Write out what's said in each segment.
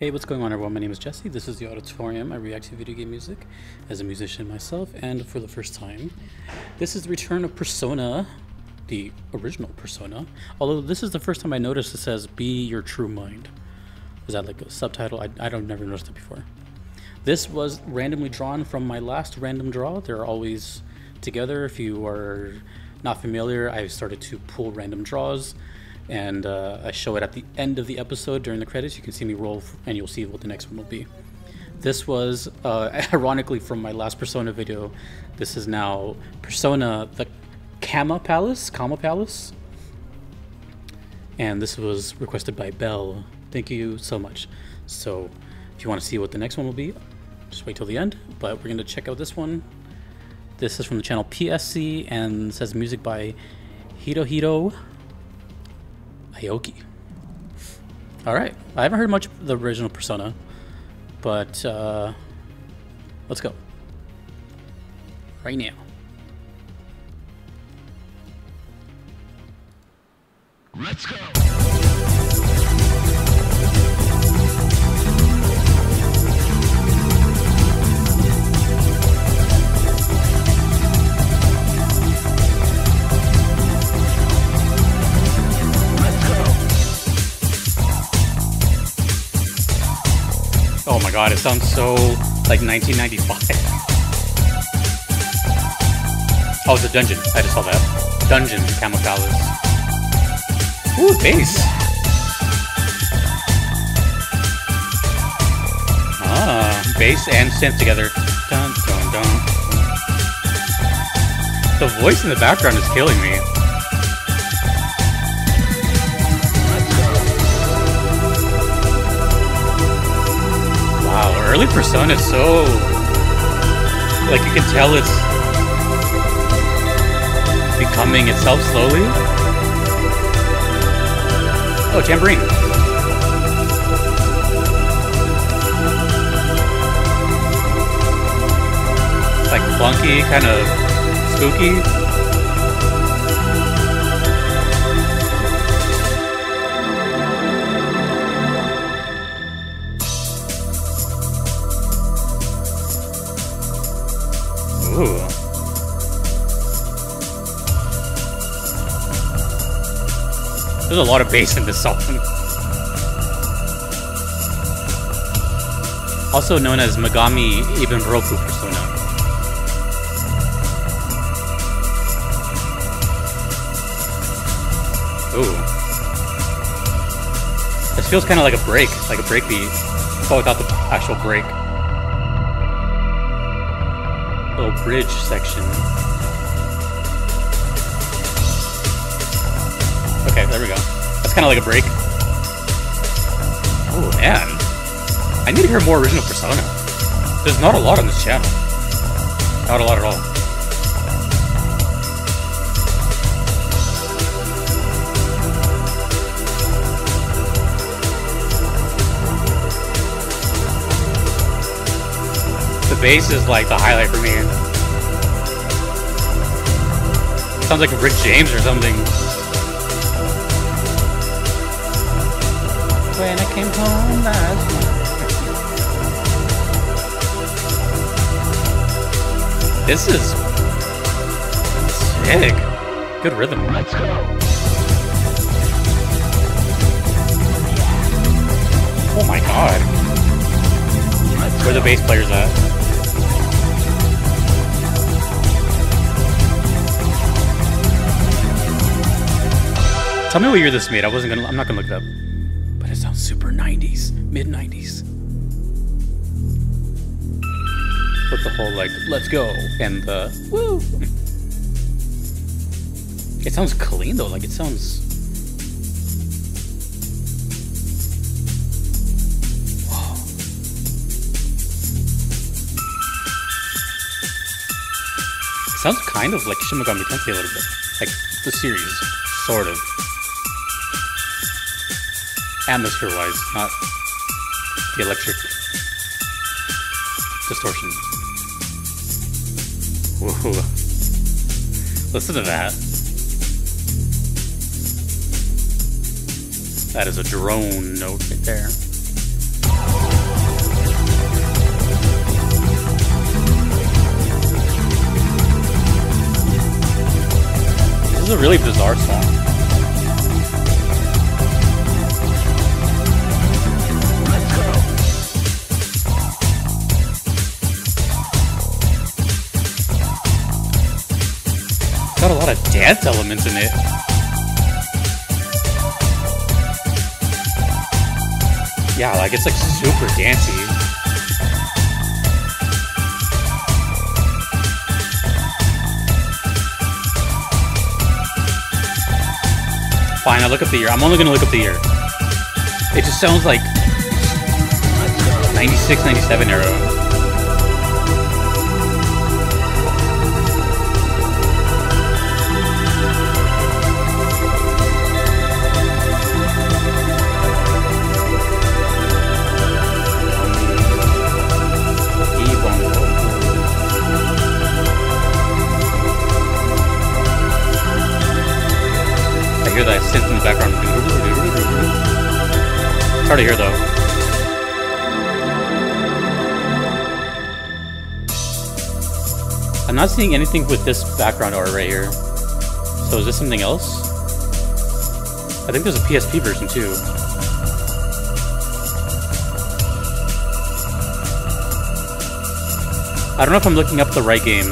Hey, what's going on everyone? My name is Jesse. This is the Auditorium. I react to video game music as a musician myself, and for the first time, this is the return of Persona, the original Persona. Although this is the first time I noticed it says "Be Your True Mind." Is that like a subtitle? I don't never noticed it before. This was randomly drawn from my last random draw. They're always together. If you are not familiar, I started to pull random draws. And I show it at the end of the episode during the credits. You can see me roll and you'll see what the next one will be. This was ironically from my last Persona video. This is now Persona the Kama Palace, and this was requested by Belle. Thank you so much. So if you want to see what the next one will be, just wait till the end, but we're going to check out this one. This is from the channel PSC and says music by Hirohito Aoki. Alright, I haven't heard much of the original Persona, but let's go. Right now. Let's go! Oh my god, it sounds so like 1995. Oh, it's a dungeon. I just saw that. Dungeon, Kama Palace. Ooh, bass. Ah, bass and synth together. Dun, dun, dun. The voice in the background is killing me. Wow, early Persona is so... like, you can tell it's becoming itself slowly. Oh, tambourine. It's like funky, kind of spooky. Ooh. There's a lot of bass in this song. Also known as Megami Ibunroku Persona. Ooh. This feels kind of like a break beat, but without the actual break. Little bridge section. Okay, there we go. That's kind of like a break. Oh man, I need to hear more original Persona. There's not a lot on this channel. Not a lot at all. The bass is like the highlight for me. Sounds like Rick James or something. When I came home last night. This is sick. Good rhythm. Let's go! Oh my god. Where the bass player's at. Tell me what year this made. I'm not gonna look it up. But it sounds super 90s, mid 90s. With the whole like, let's go, and the woo. It sounds clean though, like it sounds. Whoa. It sounds kind of like Shin Megami Tensei a little bit. Like the series, sort of. Atmosphere-wise, not the electric distortion. Whoa. Listen to that. That is a drone note right there. a really bizarre song. Got a lot of dance elements in it. Yeah, like it's like super dancey. Fine, I'll look up the year. I'm only gonna look up the year. It just sounds like 96, 97 era. I hear that synth in the background. It's hard to hear though. I'm not seeing anything with this background art right here. So is this something else? I think there's a PSP version too. I don't know if I'm looking up the right game.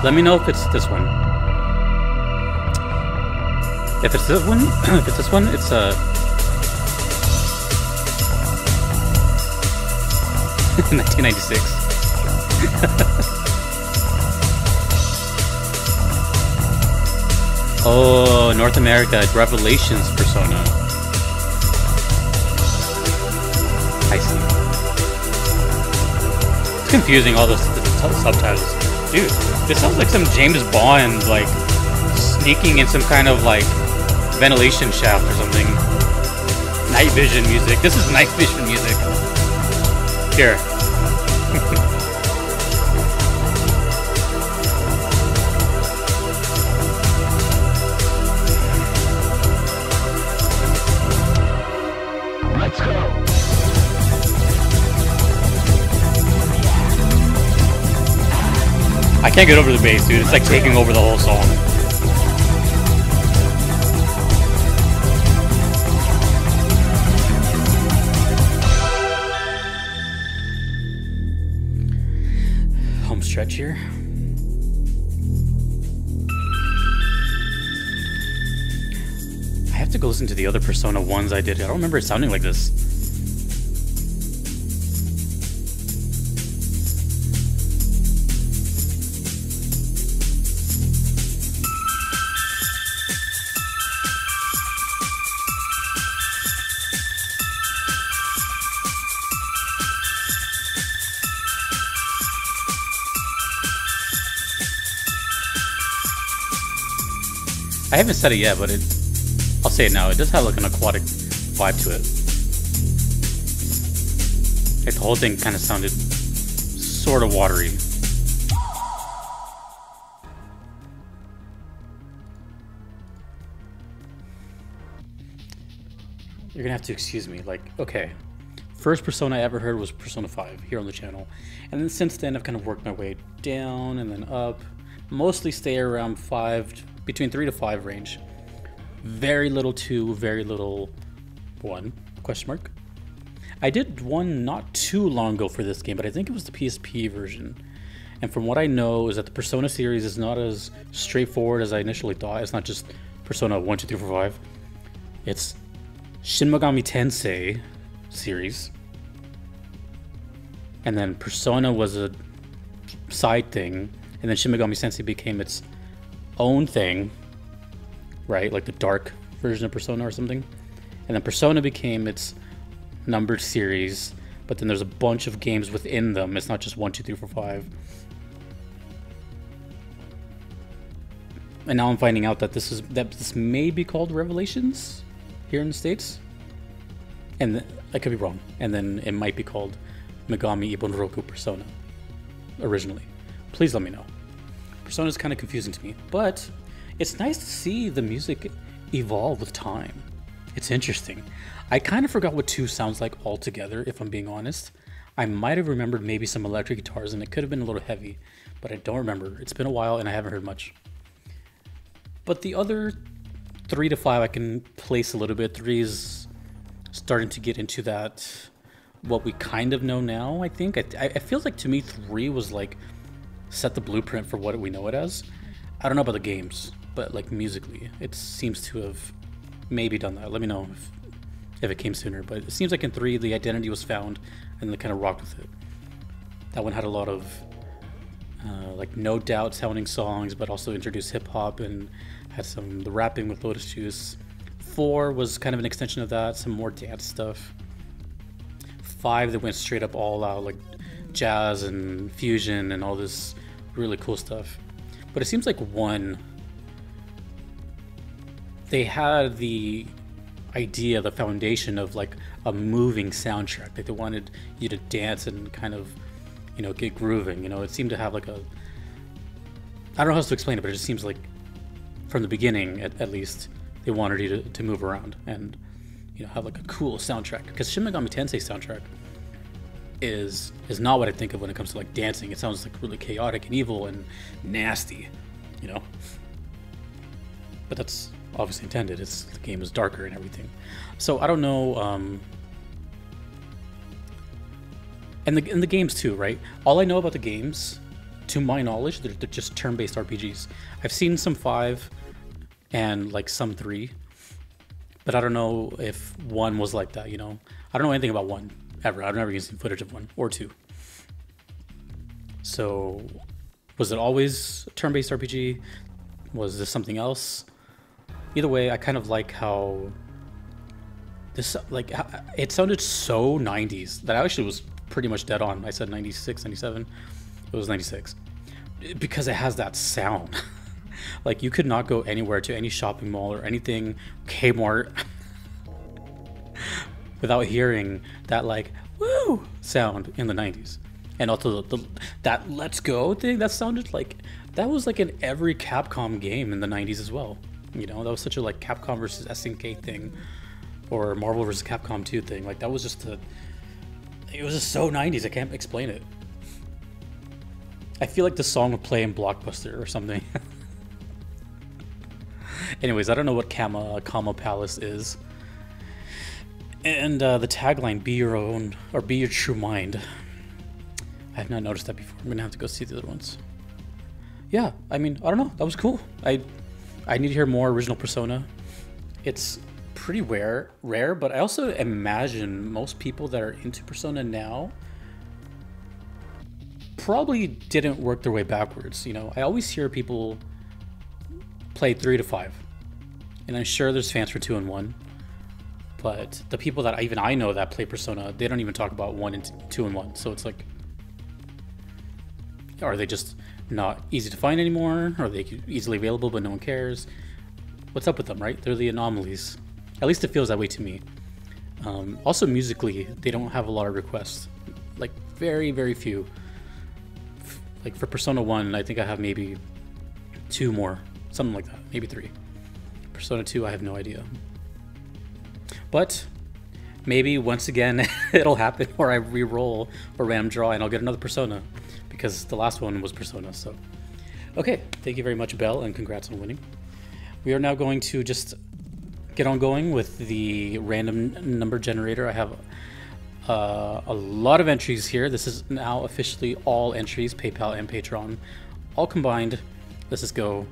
Let me know if it's this one. If it's this one, it's 1996. Oh, North America, Revelations Persona. I see. It's confusing, all the subtitles. Dude, this sounds like some James Bond, like, sneaking in some kind of, like, ventilation shaft or something. Night vision music. This is night vision music. Here. Let's go. I can't get over the bass, dude. It's like taking over the whole song. Home stretch here. I have to go listen to the other Persona 1s I did. I don't remember it sounding like this. I haven't said it yet, but I'll say it now. It does have like an aquatic vibe to it. Like the whole thing kind of sounded sort of watery. You're gonna have to excuse me. Like, okay. First Persona I ever heard was Persona 5 here on the channel. And then since then I've kind of worked my way down and then up. Mostly stay around 5, between 3 to 5 range. Very little 2, very little 1, question mark. I did one not too long ago for this game, but I think it was the PSP version. And from what I know is that the Persona series is not as straightforward as I initially thought. It's not just Persona 1, 2, 3, 4, 5. It's Shin Megami Tensei series. And then Persona was a side thing. And then Shin Megami Tensei became its own thing, right? Like the dark version of Persona or something. And then Persona became its numbered series, but then there's a bunch of games within them. It's not just 1, 2, 3, 4, 5. And now I'm finding out that this may be called Revelations here in the States. And I could be wrong. And then it might be called Megami Ibunroku Persona originally. Please let me know. Persona is kind of confusing to me, but it's nice to see the music evolve with time. It's interesting. I kind of forgot what 2 sounds like altogether, if I'm being honest. I might have remembered maybe some electric guitars, and it could have been a little heavy, but I don't remember. It's been a while, and I haven't heard much. But the other 3 to 5 I can place a little bit. 3 is starting to get into that, what we kind of know now, I think. It feels like, to me, 3 was like, set the blueprint for what we know it as. I don't know about the games, but like musically, it seems to have maybe done that. Let me know if it came sooner, but it seems like in 3, the identity was found, and they kind of rocked with it. That one had a lot of like no doubt sounding songs, but also introduced hip hop and had the rapping with Lotus Juice. 4 was kind of an extension of that, some more dance stuff. 5 that went straight up all out, like jazz and fusion and all this really cool stuff. But it seems like 1, they had the idea, the foundation of like a moving soundtrack. Like they wanted you to dance and kind of, you know, get grooving. You know, it seemed to have like a, I don't know how else to explain it, but it just seems like from the beginning, at least, they wanted you to move around and, you know, have like a cool soundtrack. Because Shin Megami Tensei soundtrack is not what I think of when it comes to like dancing. It sounds like really chaotic and evil and nasty, you know. But that's obviously intended. The game is darker and everything. So I don't know. And the games too, right? All I know about the games, to my knowledge, they're just turn-based RPGs. I've seen some 5 and like some 3, but I don't know if 1 was like that, you know? I don't know anything about 1, ever. I've never even seen footage of 1 or 2. So, was it always a turn-based RPG? Was this something else? Either way, I kind of like how this, like, it sounded so 90s that I actually was pretty much dead on. I said 96, 97. It was 96. Because it has that sound. Like, you could not go anywhere to any shopping mall or anything, Kmart, without hearing that, like, woo sound in the 90s. And also that let's go thing, that sounded like, that was like in every Capcom game in the 90s as well. You know, that was such a like Capcom versus SNK thing, or Marvel versus Capcom 2 thing. Like, that was just it was just so 90s, I can't explain it. I feel like the song would play in Blockbuster or something. Anyways, I don't know what Kama Palace is. And the tagline, be your own, or be your true mind. I have not noticed that before. I'm gonna have to go see the other ones. Yeah, I mean, I don't know. That was cool. I need to hear more original Persona. It's pretty rare, but I also imagine most people that are into Persona now probably didn't work their way backwards. You know, I always hear people play 3 to 5, and I'm sure there's fans for 2 and 1. But the people that even I know that play Persona, they don't even talk about 1 and 2 and 1. So it's like, are they just not easy to find anymore? Are they easily available but no one cares? What's up with them, right? They're the anomalies. At least it feels that way to me. Also musically, they don't have a lot of requests. Like, very, very few. Like for Persona 1, I think I have maybe 2 more. Something like that. Maybe 3. Persona 2, I have no idea. But maybe once again it'll happen, or I re-roll or random draw and I'll get another Persona, because the last one was Persona. So okay, thank you very much, Belle, and congrats on winning. We are now going to just get on going with the random number generator. I have a lot of entries here. This is now officially all entries, PayPal and Patreon, all combined. Let's just go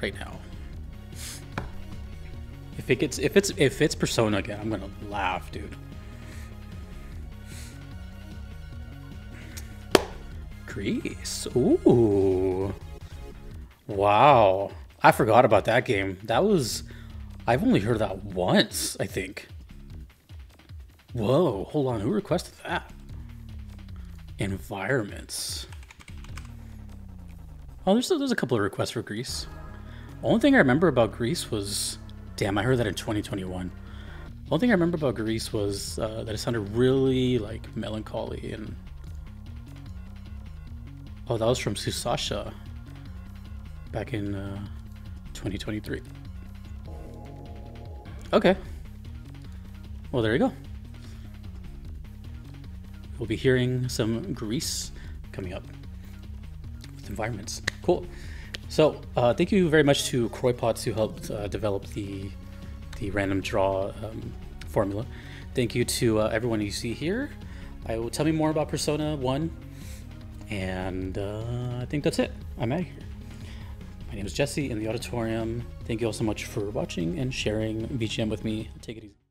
right now. If it's Persona again, I'm gonna laugh, dude. Grease. Ooh. Wow. I forgot about that game. I've only heard that once, I think. Whoa, hold on, who requested that? Environments. Oh, there's a couple of requests for Grease. Only thing I remember about Grease was, damn, I heard that in 2021. Only thing I remember about Grease was that it sounded really like melancholy, and oh, that was from Susasha back in 2023. Okay. Well, there you go. We'll be hearing some Greece coming up with environments. Cool. So thank you very much to Kroypots who helped develop the random draw formula. Thank you to everyone you see here. I will tell me more about Persona 1, and I think that's it. I'm out of here. My name is Jesse in the auditorium. Thank you all so much for watching and sharing VGM with me. Take it easy.